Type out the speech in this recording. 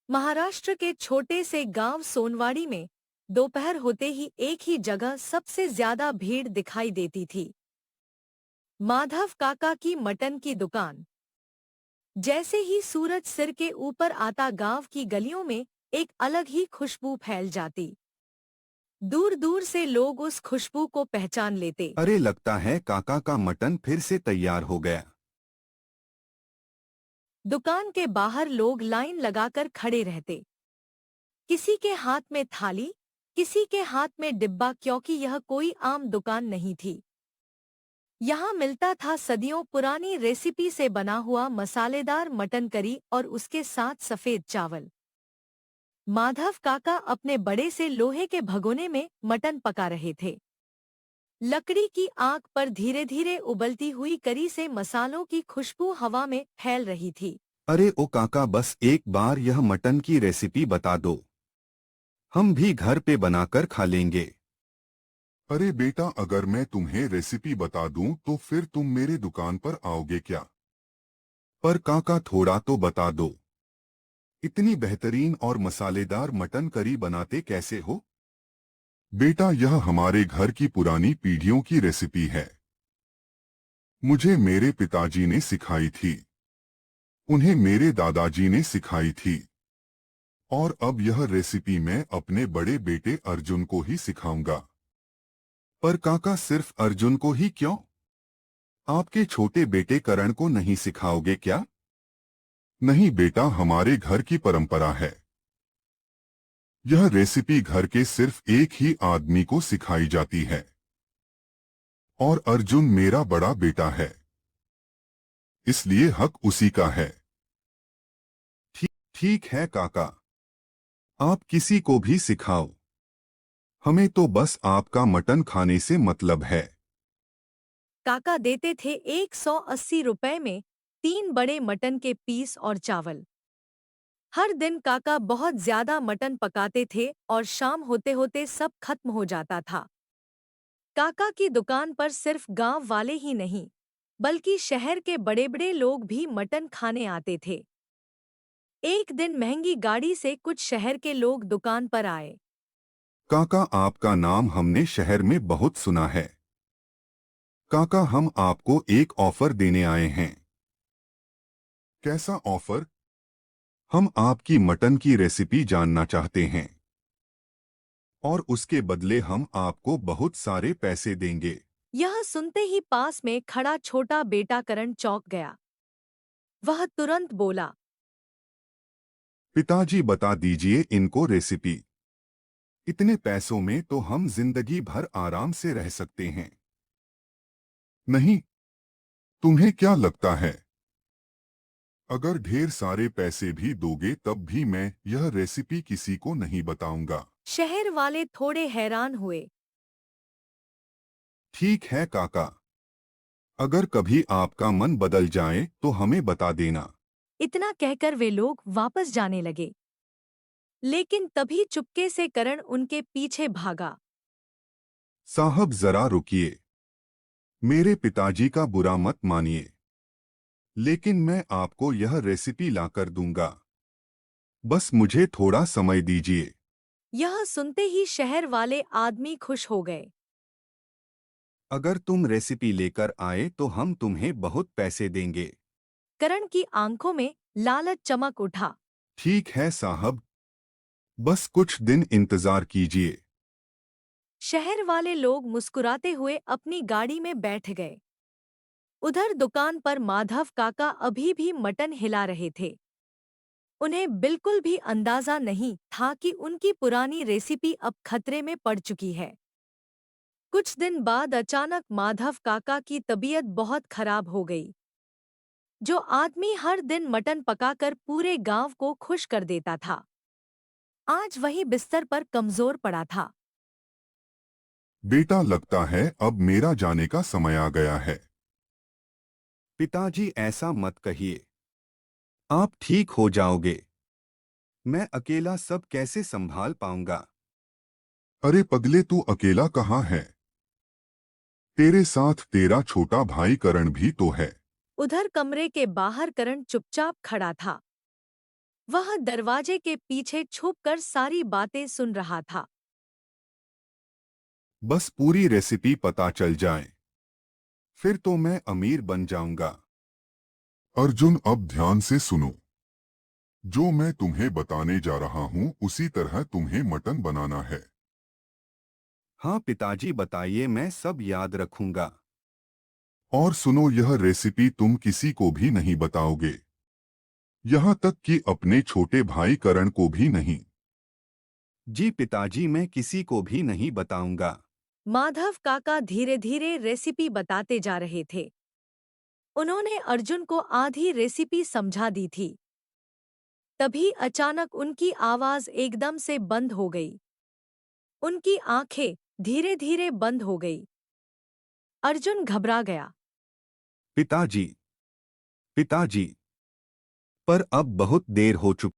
महाराष्ट्र के छोटे से गांव सोनवाड़ी में दोपहर होते ही एक ही जगह सबसे ज्यादा भीड़ दिखाई देती थी। माधव काका की मटन की दुकान। जैसे ही सूरज सिर के ऊपर आता गांव की गलियों में एक अलग ही खुशबू फैल जाती। दूर दूर से लोग उस खुशबू को पहचान लेते। अरे लगता है काका का मटन फिर से तैयार हो गया। दुकान के बाहर लोग लाइन लगाकर खड़े रहते। किसी के हाथ में थाली, किसी के हाथ में डिब्बा, क्योंकि यह कोई आम दुकान नहीं थी। यहाँ मिलता था सदियों पुरानी रेसिपी से बना हुआ मसालेदार मटन करी और उसके साथ सफेद चावल। माधव काका अपने बड़े से लोहे के भगोने में मटन पका रहे थे। लकड़ी की आग पर धीरे धीरे उबलती हुई करी से मसालों की खुशबू हवा में फैल रही थी। अरे ओ काका, बस एक बार यह मटन की रेसिपी बता दो, हम भी घर पे बनाकर खा लेंगे। अरे बेटा, अगर मैं तुम्हें रेसिपी बता दूं तो फिर तुम मेरे दुकान पर आओगे क्या? पर काका थोड़ा तो बता दो, इतनी बेहतरीन और मसालेदार मटन करी बनाते कैसे हो? बेटा, यह हमारे घर की पुरानी पीढ़ियों की रेसिपी है। मुझे मेरे पिताजी ने सिखाई थी, उन्हें मेरे दादाजी ने सिखाई थी, और अब यह रेसिपी मैं अपने बड़े बेटे अर्जुन को ही सिखाऊंगा। पर काका, सिर्फ अर्जुन को ही क्यों? आपके छोटे बेटे करण को नहीं सिखाओगे क्या? नहीं बेटा, हमारे घर की परंपरा है। यह रेसिपी घर के सिर्फ एक ही आदमी को सिखाई जाती है, और अर्जुन मेरा बड़ा बेटा है, इसलिए हक उसी का है। ठीक है काका, आप किसी को भी सिखाओ, हमें तो बस आपका मटन खाने से मतलब है। काका देते थे 180 रुपए में 3 बड़े मटन के पीस और चावल। हर दिन काका बहुत ज्यादा मटन पकाते थे और शाम होते होते सब खत्म हो जाता था। काका की दुकान पर सिर्फ गांव वाले ही नहीं, बल्कि शहर के बड़े बड़े लोग भी मटन खाने आते थे। एक दिन महंगी गाड़ी से कुछ शहर के लोग दुकान पर आए। काका, आपका नाम हमने शहर में बहुत सुना है। काका, हम आपको एक ऑफर देने आए हैं। कैसा ऑफर? हम आपकी मटन की रेसिपी जानना चाहते हैं, और उसके बदले हम आपको बहुत सारे पैसे देंगे। यह सुनते ही पास में खड़ा छोटा बेटा करण चौंक गया। वह तुरंत बोला, पिताजी, बता दीजिए इनको रेसिपी। इतने पैसों में तो हम जिंदगी भर आराम से रह सकते हैं। नहीं, तुम्हें क्या लगता है, अगर ढेर सारे पैसे भी दोगे तब भी मैं यह रेसिपी किसी को नहीं बताऊंगा। शहर वाले थोड़े हैरान हुए। ठीक है काका, अगर कभी आपका मन बदल जाए तो हमें बता देना। इतना कहकर वे लोग वापस जाने लगे। लेकिन तभी चुपके से करण उनके पीछे भागा। साहब, जरा रुकिए, मेरे पिताजी का बुरा मत मानिए, लेकिन मैं आपको यह रेसिपी लाकर दूंगा, बस मुझे थोड़ा समय दीजिए। यह सुनते ही शहर वाले आदमी खुश हो गए। अगर तुम रेसिपी लेकर आए तो हम तुम्हें बहुत पैसे देंगे। करण की आंखों में लालच चमक उठा। ठीक है साहब, बस कुछ दिन इंतजार कीजिए। शहर वाले लोग मुस्कुराते हुए अपनी गाड़ी में बैठ गए। उधर दुकान पर माधव काका अभी भी मटन हिला रहे थे। उन्हें बिल्कुल भी अंदाजा नहीं था कि उनकी पुरानी रेसिपी अब खतरे में पड़ चुकी है। कुछ दिन बाद अचानक माधव काका की तबीयत बहुत खराब हो गई। जो आदमी हर दिन मटन पकाकर पूरे गांव को खुश कर देता था, आज वही बिस्तर पर कमजोर पड़ा था। बेटा, लगता है अब मेरा जाने का समय आ गया है। पिताजी, ऐसा मत कहिए, आप ठीक हो जाओगे। मैं अकेला सब कैसे संभाल पाऊंगा? अरे पगले, तू अकेला कहाँ है? तेरे साथ तेरा छोटा भाई करण भी तो है। उधर कमरे के बाहर करण चुपचाप खड़ा था। वह दरवाजे के पीछे छुपकर सारी बातें सुन रहा था। बस पूरी रेसिपी पता चल जाए, फिर तो मैं अमीर बन जाऊंगा। अर्जुन, अब ध्यान से सुनो। जो मैं तुम्हें बताने जा रहा हूँ उसी तरह तुम्हें मटन बनाना है। हाँ पिताजी, बताइए, मैं सब याद रखूंगा। और सुनो, यह रेसिपी तुम किसी को भी नहीं बताओगे, यहाँ तक कि अपने छोटे भाई करण को भी नहीं। जी पिताजी, मैं किसी को भी नहीं बताऊंगा। माधव काका धीरे धीरे रेसिपी बताते जा रहे थे। उन्होंने अर्जुन को आधी रेसिपी समझा दी थी। तभी अचानक उनकी आवाज एकदम से बंद हो गई। उनकी आंखें धीरे धीरे बंद हो गई। अर्जुन घबरा गया। पिताजी, पिताजी, पर अब बहुत देर हो चुकी।